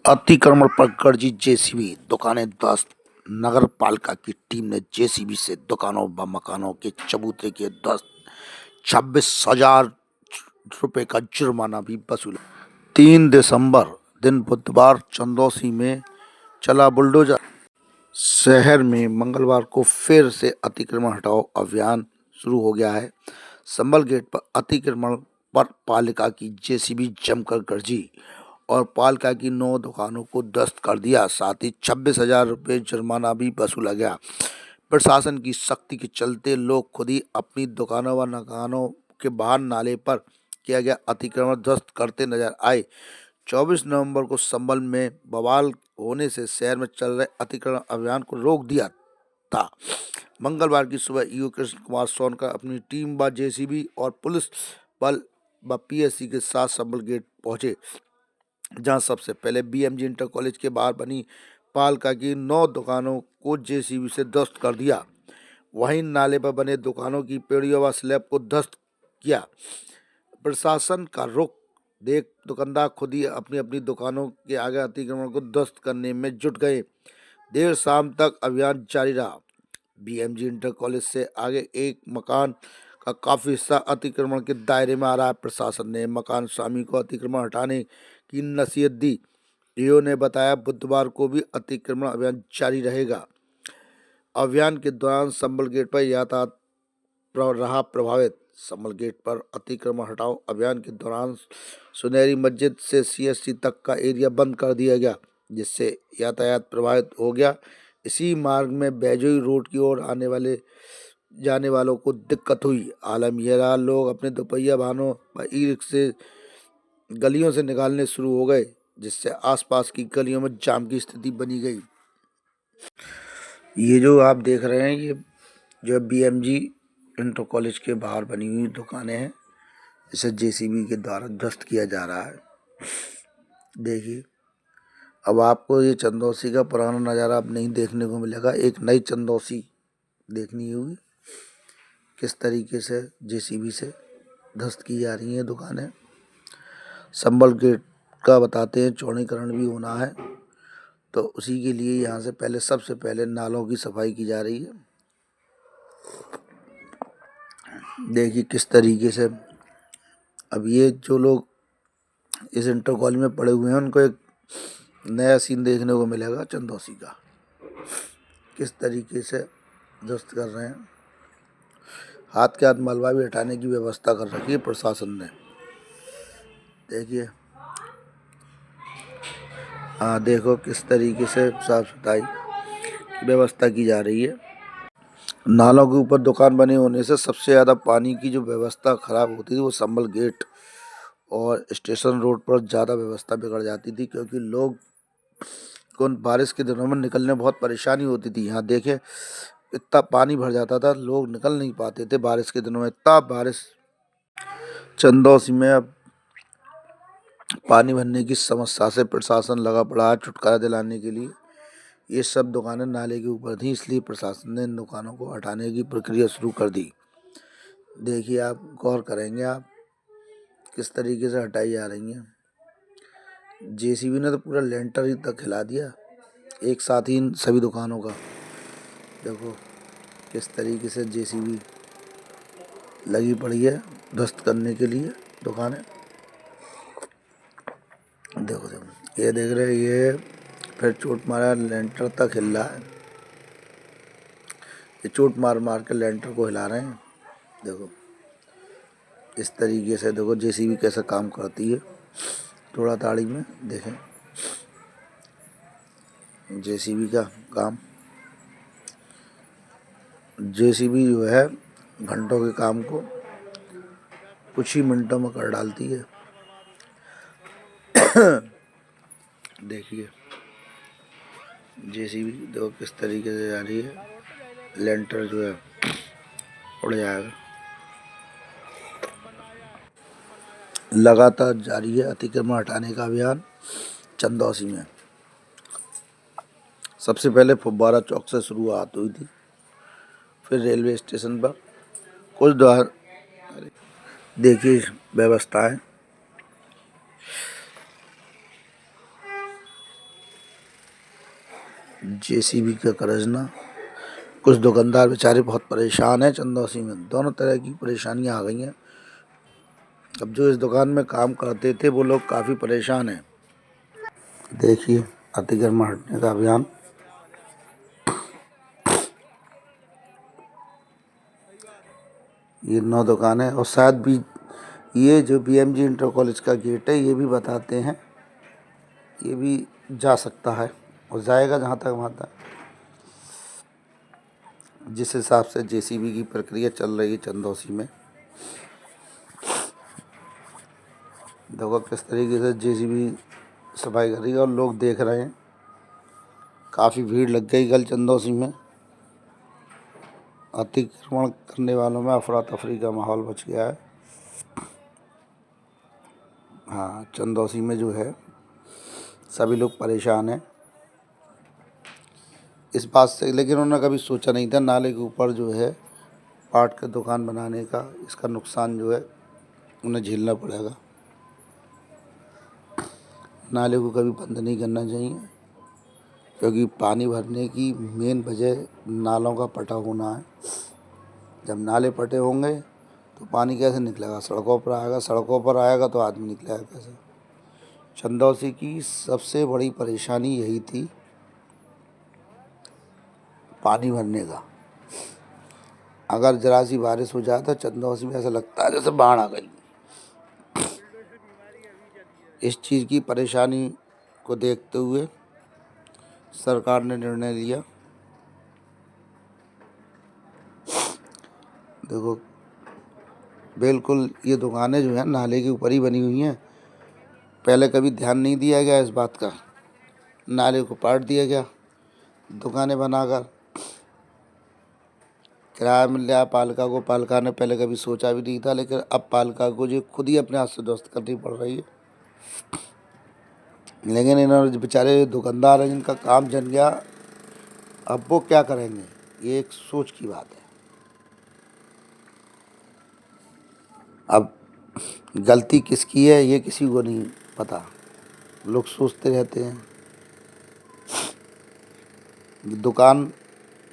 अतिक्रमण पर गरजी जेसीबी, दुकानें ध्वस्त। नगर पालिका की टीम ने जेसीबी से दुकानों व मकानों के चबूतरे किए ध्वस्त। 26,000 रुपए का जुर्माना भी वसूला। 3 दिसंबर दिन बुधवार चंदौसी में चला बुलडोजर। शहर में मंगलवार को फिर से अतिक्रमण हटाओ अभियान शुरू हो गया है। संबल गेट पर अतिक्रमण पर पालिका की जेसीबी जमकर गरजी और पालिका की 9 दुकानों को ध्वस्त कर दिया। साथ ही 26,000 रुपये जुर्माना भी वसूला गया। प्रशासन की सख्ती के चलते लोग खुद ही अपनी दुकानों व मकानों के बाहर नाले पर किया गया अतिक्रमण ध्वस्त करते नजर आए। 24 नवंबर को संबल में बवाल होने से शहर में चल रहे अतिक्रमण अभियान को रोक दिया था। मंगलवार की सुबह ईओ कृष्ण कुमार सोनकर अपनी टीम व जेसीबी और पुलिस बल व पीएससी के साथ संबल गेट पहुंचे, जहां सबसे पहले बीएमजी इंटर कॉलेज के बाहर बनी पालिका की 9 दुकानों को जेसीबी से ध्वस्त कर दिया। वहीं नाले पर बने दुकानों की पेड़ियों व स्लैब को ध्वस्त किया। प्रशासन का रुख देख दुकानदार खुद ही अपनी अपनी दुकानों के आगे अतिक्रमण को ध्वस्त करने में जुट गए। देर शाम तक अभियान जारी रहा। बीएमजी इंटर कॉलेज से आगे एक मकान का काफी हिस्सा अतिक्रमण के दायरे में आ रहा है। प्रशासन ने मकान स्वामी को अतिक्रमण हटाने की नसीहत दी। ईओ ने बताया बुधवार को भी अतिक्रमण अभियान जारी रहेगा। अभियान के दौरान संबल गेट पर यातायात रहा प्रभावित। संबल गेट पर अतिक्रमण हटाओ अभियान के दौरान सुनहरी मस्जिद से सीएससी तक का एरिया बंद कर दिया गया, जिससे यातायात प्रभावित हो गया। इसी मार्ग में बैजोई रोड की ओर जाने वालों को दिक्कत हुई। आलम यह रहा, लोग अपने दोपहिया वाहनों व ई रिक्शे गलियों से निकालने शुरू हो गए, जिससे आसपास की गलियों में जाम की स्थिति बनी गई। ये जो आप देख रहे हैं, ये जो बीएमजी इंटर कॉलेज के बाहर बनी हुई दुकानें हैं, इसे जेसीबी के द्वारा ध्वस्त किया जा रहा है। देखिए, अब आपको ये चंदौसी का पुराना नज़ारा अब नहीं देखने को मिलेगा। एक नई चंदौसी देखनी होगी, किस तरीके से जेसीबी से ध्वस्त की जा रही हैं दुकानें। संबल गेट का बताते हैं चौड़ीकरण भी होना है, तो उसी के लिए यहाँ से सबसे पहले नालों की सफाई की जा रही है। देखिए किस तरीके से अब ये जो लोग इस इंटर कॉलेज में पड़े हुए हैं, उनको एक नया सीन देखने को मिलेगा चंदौसी का, किस तरीके से ध्वस्त कर रहे हैं। हाथ के हाथ मलबा भी हटाने की व्यवस्था कर रखी है प्रशासन ने। देखिए, हाँ देखो किस तरीके से साफ सफाई की व्यवस्था की जा रही है। नालों के ऊपर दुकान बने होने से सबसे ज़्यादा पानी की जो व्यवस्था खराब होती थी वो संबल गेट और स्टेशन रोड पर ज़्यादा व्यवस्था बिगड़ जाती थी, क्योंकि लोग को बारिश के दिनों में निकलने में बहुत परेशानी होती थी। यहाँ देखें, इतना पानी भर जाता था, लोग निकल नहीं पाते थे बारिश के दिनों में। इतना बारिश चंदौसी में अब पानी भरने की समस्या से प्रशासन लगा पड़ा है छुटकारा दिलाने के लिए। ये सब दुकानें नाले के ऊपर थी, इसलिए प्रशासन ने इन दुकानों को हटाने की प्रक्रिया शुरू कर दी। देखिए, आप गौर करेंगे आप किस तरीके से हटाई जा रही हैं। जेसीबी ने तो पूरा लेंटर ही तक हिला दिया एक साथ ही इन सभी दुकानों का। देखो किस तरीके से जेसीबी लगी पड़ी है ध्वस्त करने के लिए दुकानें। देखो देखो, ये देख रहे हैं, ये फिर चोट मारा, लेंटर तक हिल रहा है। ये चोट मार मार के लेंटर को हिला रहे हैं। देखो इस तरीके से, देखो जेसीबी कैसे काम करती है थोड़ा ताड़ी में। देखें जेसीबी का काम, जेसीबी जो है घंटों के काम को कुछ ही मिनटों में कर डालती है। देखिए जेसीबी देखो किस तरीके से जा रही है, लेंटर जो है उड़ जाएगा। लगातार जारी है अतिक्रमण हटाने का अभियान चंदौसी में। सबसे पहले फुब्बारा चौक से शुरुआत हुई थी, फिर रेलवे स्टेशन पर कुछ द्वार। देखिए व्यवस्थाएं, जेसीबी का करजना। कुछ दुकानदार बेचारे बहुत परेशान हैं चंदौसी में, दोनों तरह की परेशानियां आ गई हैं। अब जो इस दुकान में काम करते थे वो लोग काफ़ी परेशान हैं। देखिए अतिक्रमण हटने का अभियान। ये 9 दुकान है और शायद भी ये जो बीएमजी इंटर कॉलेज का गेट है ये भी बताते हैं, ये भी जा सकता है और जाएगा जहाँ तक वहाँ तक। जिस हिसाब से जेसीबी की प्रक्रिया चल रही है चंदौसी में, देखो किस तरीके से जेसीबी सफाई कर रही है और लोग देख रहे हैं। काफ़ी भीड़ लग गई कल चंदौसी में। अतिक्रमण करने वालों में अफरा तफरी का माहौल बच गया है। हाँ, चंदौसी में जो है सभी लोग परेशान हैं इस बात से, लेकिन उन्होंने कभी सोचा नहीं था नाले के ऊपर जो है पाट का दुकान बनाने का, इसका नुकसान जो है उन्हें झेलना पड़ेगा। नाले को कभी बंद नहीं करना चाहिए, क्योंकि पानी भरने की मेन वजह नालों का पटा होना है। जब नाले पटे होंगे तो पानी कैसे निकलेगा, सड़कों पर आएगा, सड़कों पर आएगा तो आदमी निकलेगा कैसे। चंदौसी की सबसे बड़ी परेशानी यही थी, पानी भरने का। अगर जरा सी बारिश हो जाए तो चंदौसी में ऐसा लगता है जैसे बाढ़ आ गई। इस चीज़ की परेशानी को देखते हुए सरकार ने निर्णय लिया। देखो बिल्कुल ये दुकानें जो हैं नाले के ऊपर ही बनी हुई हैं। पहले कभी ध्यान नहीं दिया गया इस बात का, नाले को पाट दिया गया दुकानें बनाकर, किराया मिल रहा पालिका को। पालिका ने पहले कभी सोचा भी नहीं था, लेकिन अब पालिका को जो खुद ही अपने हाथ से दुरुस्त करनी पड़ रही है। लेकिन इन्होंने बेचारे दुकानदार हैं जिनका काम जन गया, अब वो क्या करेंगे, ये एक सोच की बात है। अब गलती किसकी है ये किसी को नहीं पता, लोग सोचते रहते हैं। दुकान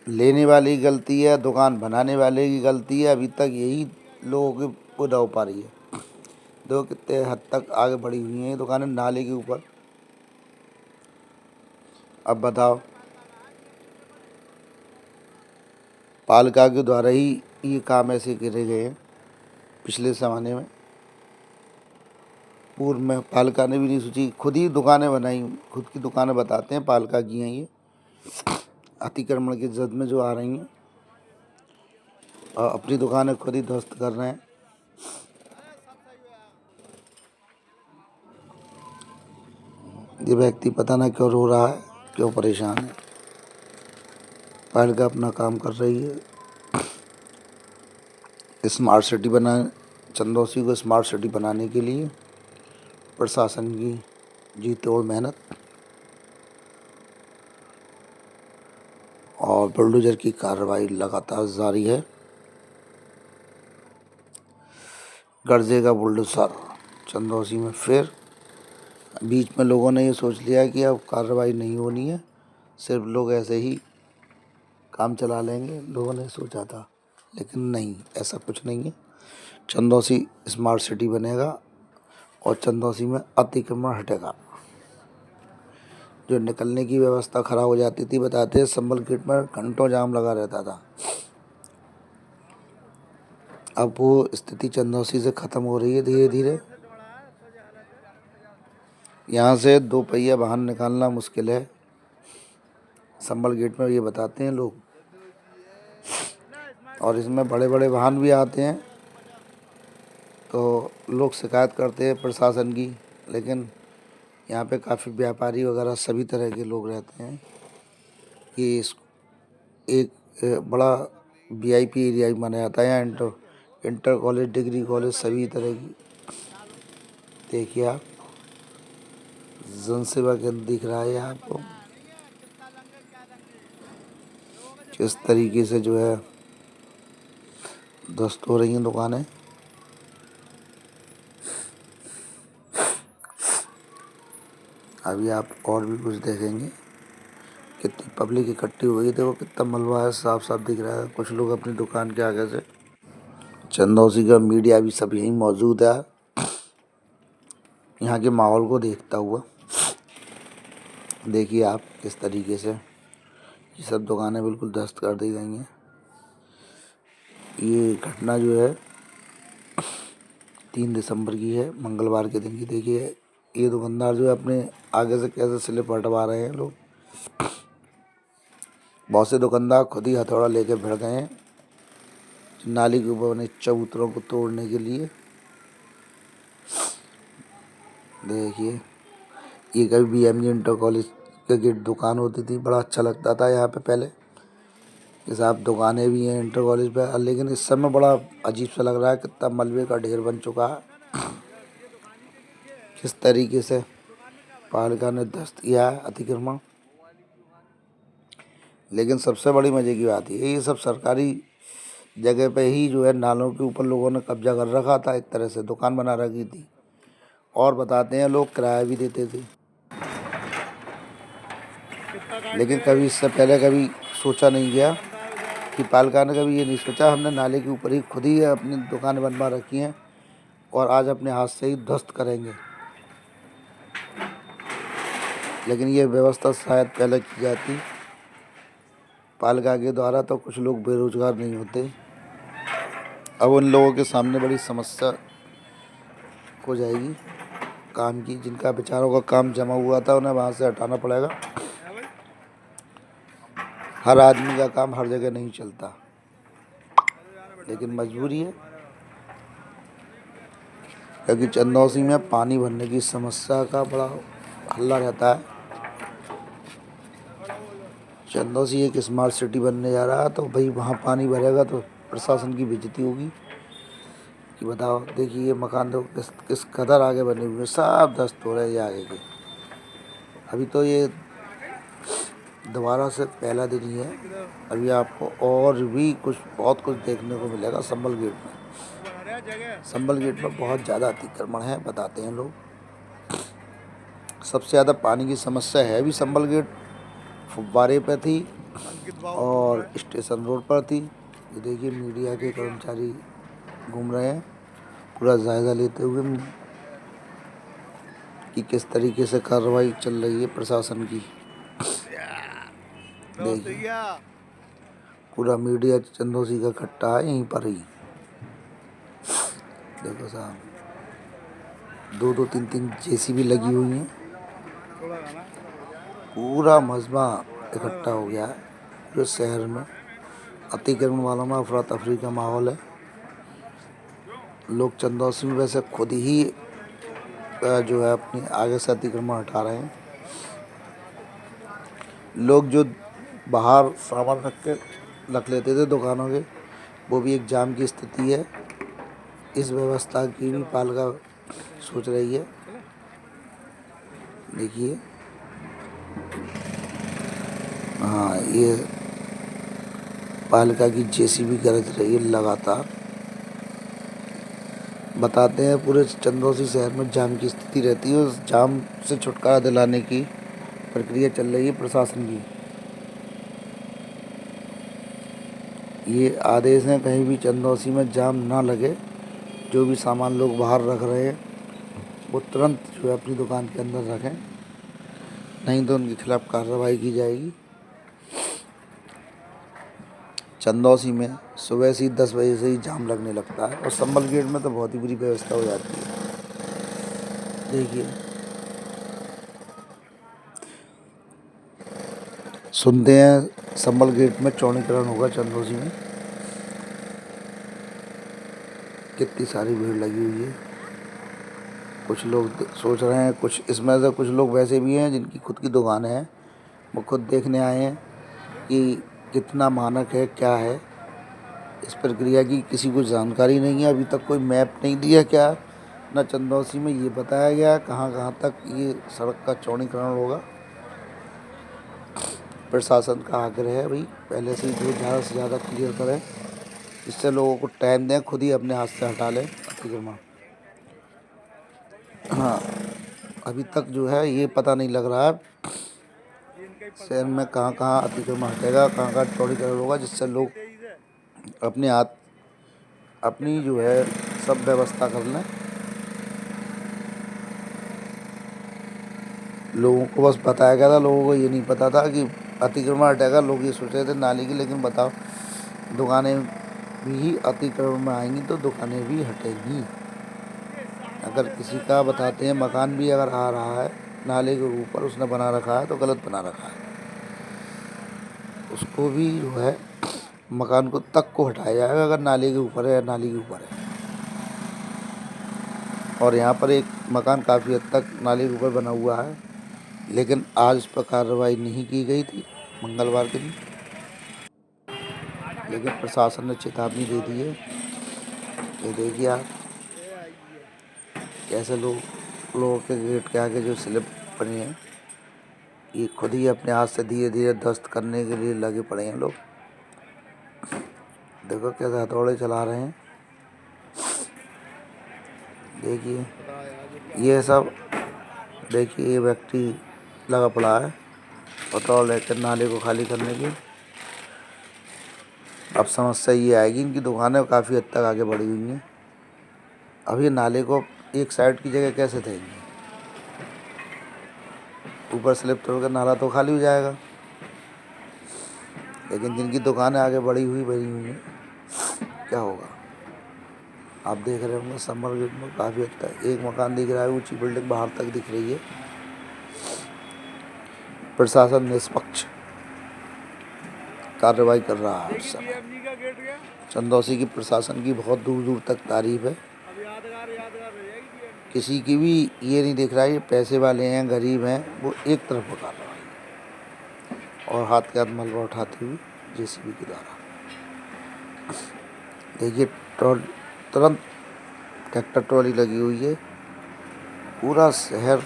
लेने वाले की गलती है, दुकान बनाने वाले की गलती है, अभी तक यही लोगों की पुर हो पा रही है। देखो कितने हद तक आगे बढ़ी हुई हैं ये दुकानें नाले के ऊपर। अब बताओ, पालिका के द्वारा ही ये काम ऐसे करे गए हैं पिछले ज़माने में। पूर्व में पालिका ने भी नहीं सोची, खुद ही दुकानें बनाई, खुद की दुकानें बताते हैं पालिका की हैं ये। अतिक्रमण की जद में जो आ रही हैं और अपनी दुकानें खुद ही ध्वस्त कर रहे हैं। ये व्यक्ति पता ना क्यों रो रहा है, क्यों परेशान है। पालिका अपना काम कर रही है, स्मार्ट सिटी चंदौसी को स्मार्ट सिटी बनाने के लिए प्रशासन की जी तोड़ मेहनत और बुलडोजर की कार्रवाई लगातार जारी है। गरजेगा बुलडोजर चंदौसी में फिर। बीच में लोगों ने ये सोच लिया कि अब कार्रवाई नहीं होनी है, सिर्फ लोग ऐसे ही काम चला लेंगे, लोगों ने सोचा था, लेकिन नहीं, ऐसा कुछ नहीं है। चंदौसी स्मार्ट सिटी बनेगा और चंदौसी में अतिक्रमण हटेगा। जो निकलने की व्यवस्था खराब हो जाती थी, बताते हैं संबल गेट में घंटों जाम लगा रहता था, अब वो स्थिति चंदौसी से ख़त्म हो रही है धीरे धीरे। यहाँ से 2 पहिया वाहन निकालना मुश्किल है संबल गेट में, ये बताते हैं लोग। और इसमें बड़े बड़े वाहन भी आते हैं तो लोग शिकायत करते हैं प्रशासन की, लेकिन यहाँ पे काफ़ी व्यापारी वगैरह सभी तरह के लोग रहते हैं कि एक बड़ा वीआईपी एरिया माना जाता है। यहाँ इंटर कॉलेज, डिग्री कॉलेज, सभी तरह की। देखिए आप जनसेवा केंद्र दिख रहा है आपको, किस तरीके से जो है ध्वस्त हो रही हैं दुकानें। अभी आप और भी कुछ देखेंगे। कितनी पब्लिक इकट्ठी हुई, देखो कितना मलबा है, साफ साफ दिख रहा है। कुछ लोग अपनी दुकान के आगे से, चंदौसी का मीडिया भी सब यहीं मौजूद है। यहाँ के माहौल को देखता हुआ देखिए आप किस तरीके से ये सब दुकानें बिल्कुल ध्वस्त कर दी गई हैं। ये घटना जो है 3 दिसंबर की है, मंगलवार के दिन की। देखिए ये दुकानदार जो है अपने आगे से कैसे स्लिप हटवा रहे हैं लोग। बहुत से दुकानदार खुद ही हथौड़ा लेके भिड़ गए हैं नाली के ऊपर बने चबूतरों को तोड़ने के लिए। देखिए ये कभी BMG इंटर कॉलेज के गेट दुकान होती थी, बड़ा अच्छा लगता था यहाँ पे पहले। ये साहब दुकानें भी हैं इंटर कॉलेज पे, लेकिन इस समय बड़ा अजीब सा लग रहा है, कितना मलबे का ढेर बन चुका है। किस तरीके से पालिका ने ध्वस्त किया है अतिक्रमण। लेकिन सबसे बड़ी मजे की बात ये सब सरकारी जगह पे ही जो है नालों के ऊपर लोगों ने कब्जा कर रखा था, एक तरह से दुकान बना रखी थी। और बताते हैं लोग किराया भी देते थे। लेकिन कभी इससे पहले कभी सोचा नहीं गया कि पालिका ने कभी ये नहीं सोचा, हमने नाले के ऊपर ही खुद ही अपनी दुकानें बनवा रखी हैं और आज अपने हाथ से ही ध्वस्त करेंगे। लेकिन ये व्यवस्था शायद पहले की जाती पालिका के द्वारा तो कुछ लोग बेरोजगार नहीं होते। अब उन लोगों के सामने बड़ी समस्या हो जाएगी काम की, जिनका बेचारों का काम जमा हुआ था उन्हें वहाँ से हटाना पड़ेगा। हर आदमी का काम हर जगह नहीं चलता, लेकिन मजबूरी है, क्योंकि चंदौसी में पानी भरने की समस्या का बड़ा हल्ला रहता है। चंदौसी एक स्मार्ट सिटी बनने जा रहा है, तो भाई वहाँ पानी भरेगा तो प्रशासन की बेइज्जती होगी कि बताओ। देखिए ये मकान तो किस कदर आगे बने हुए, सब ध्वस्त हो रहे हैं ये आगे के। अभी तो ये दोबारा से पहला दिन ही है, अभी आपको और भी बहुत कुछ देखने को मिलेगा संभल गेट में। संभल गेट में बहुत ज़्यादा अतिक्रमण है बताते हैं लोग। सबसे ज़्यादा पानी की समस्या है भी संभल गेट फुब्बारे पे थी और स्टेशन रोड पर थी। ये देखिए मीडिया के कर्मचारी घूम रहे हैं पूरा जायज़ा लेते हुए कि किस तरीके से कार्रवाई चल रही है प्रशासन की। देखिए पूरा मीडिया चंदौसी का इकट्ठा है यहीं पर ही। देखो साहब 2-2 3-3 JCB लगी हुई हैं, पूरा मजमा इकट्ठा हो गया है जो शहर में। अतिक्रमण वालों में अफरा तफरी का माहौल है। लोग चंदौसी में वैसे खुद ही जो है अपने आगे से अतिक्रमण हटा रहे हैं। लोग जो बाहर सामान रख लेते थे दुकानों के, वो भी एक जाम की स्थिति है। इस व्यवस्था की भी पालिका सोच रही है। देखिए हाँ ये पालिका की JCB गरज रही है लगातार। बताते हैं पूरे चंदौसी शहर में जाम की स्थिति रहती है, उस जाम से छुटकारा दिलाने की प्रक्रिया चल रही है प्रशासन की। ये आदेश हैं कहीं भी चंदौसी में जाम ना लगे, जो भी सामान लोग बाहर रख रहे हैं वो तुरंत जो है अपनी दुकान के अंदर रखें, नहीं तो उनके खिलाफ कार्रवाई की जाएगी। चंदौसी में सुबह से ही 10 बजे से ही जाम लगने लगता है और संभल गेट में तो बहुत ही बुरी व्यवस्था हो जाती है। देखिए सुनते हैं संभल गेट में चौड़ीकरण होगा चंदौसी में, कितनी सारी भीड़ लगी हुई है। कुछ लोग सोच रहे हैं, कुछ इसमें से कुछ लोग वैसे भी हैं जिनकी खुद की दुकानें हैं, वो खुद देखने आए हैं कि कितना मानक है क्या है इस प्रक्रिया की। किसी को जानकारी नहीं है, अभी तक कोई मैप नहीं दिया क्या ना चंदौसी में ये बताया गया कहाँ कहाँ तक ये सड़क का चौड़ीकरण होगा। प्रशासन का आग्रह है भाई पहले से जो ज़्यादा से ज़्यादा क्लियर करें, इससे लोगों को टाइम दें, खुद ही अपने हाथ से हटा लें अतिक्रमण। हाँ अभी तक जो है ये पता नहीं लग रहा है शहर में कहाँ कहाँ अतिक्रमण हटेगा, कहाँ कहाँ चौड़ीकरण होगा, जिससे लोग अपने हाथ अपनी जो है सब व्यवस्था कर लें। लोगों को बस बताया गया था, लोगों को ये नहीं पता था कि अतिक्रमण हटेगा। लोग ये सोच रहे थे नाली की, लेकिन बताओ दुकानें भी अतिक्रमण में आएंगी तो दुकानें भी हटेंगी। अगर किसी का बताते हैं मकान भी अगर आ रहा है नाले के ऊपर, उसने बना रखा है तो गलत बना रखा है, उसको भी जो है मकान को तक को हटाया जाएगा अगर नाले के ऊपर है या नाली के ऊपर है। और यहाँ पर एक मकान काफ़ी हद तक नाले के ऊपर बना हुआ है, लेकिन आज उस पर कार्रवाई नहीं की गई थी मंगलवार के दिन। लेकिन प्रशासन ने चेतावनी दे दी है। ये देखिए आप कैसे लोगों के गेट के आगे जो स्लिप बनी है, ये खुद ही अपने हाथ से धीरे धीरे ध्वस्त करने के लिए लगे पड़े हैं लोग। देखो कैसे हथौड़े चला रहे हैं। देखिए ये सब, देखिए ये व्यक्ति लगा पड़ा है हथौड़ा लेकर नाले को खाली करने की। अब समस्या ये आएगी, इनकी दुकानें काफ़ी हद तक आगे बढ़ी हुई हैं। अब ये नाले को एक साइड की जगह कैसे देंगे? ऊपर स्लिप तोड़कर नाला तो खाली हो जाएगा, लेकिन जिनकी दुकानें आगे बनी हुई हैं क्या होगा? आप देख रहे होंगे समर गेट में काफ़ी हद तक एक मकान दिख रहा है, ऊंची बिल्डिंग बाहर तक दिख रही है। प्रशासन निष्पक्ष कार्रवाई कर रहा है उस समय। चंदौसी की प्रशासन की बहुत दूर दूर तक तारीफ है। किसी की भी ये नहीं दिख रहा है पैसे वाले हैं गरीब हैं, वो एक तरफ उठा रहा है और हाथ के हाथ मलबा उठाती हुई जेसीबी के द्वारा। देखिए तुरंत ट्रैक्टर ट्रॉली लगी हुई है, पूरा शहर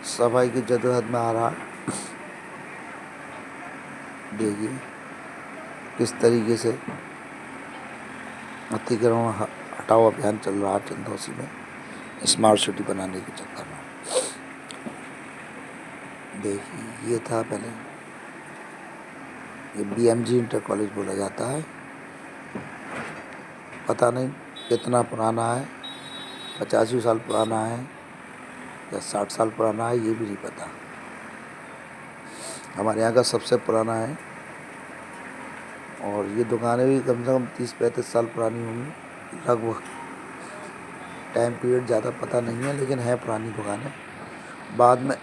सफाई की जद्दोजहद में आ रहा है। देखिए किस तरीके से अतिक्रमण हटाओ अभियान चल रहा है चंदौसी में स्मार्ट सिटी बनाने के चक्कर में। देखिए ये था पहले, ये BMG इंटर कॉलेज बोला जाता है। पता नहीं कितना पुराना है, 85 साल पुराना है या 60 साल पुराना है, ये भी नहीं पता। हमारे यहाँ का सबसे पुराना है और ये दुकानें भी कम से कम 30-35 साल पुरानी होंगी लगभग। टाइम पीरियड ज़्यादा पता नहीं है, लेकिन है पुरानी दुकानें। बाद में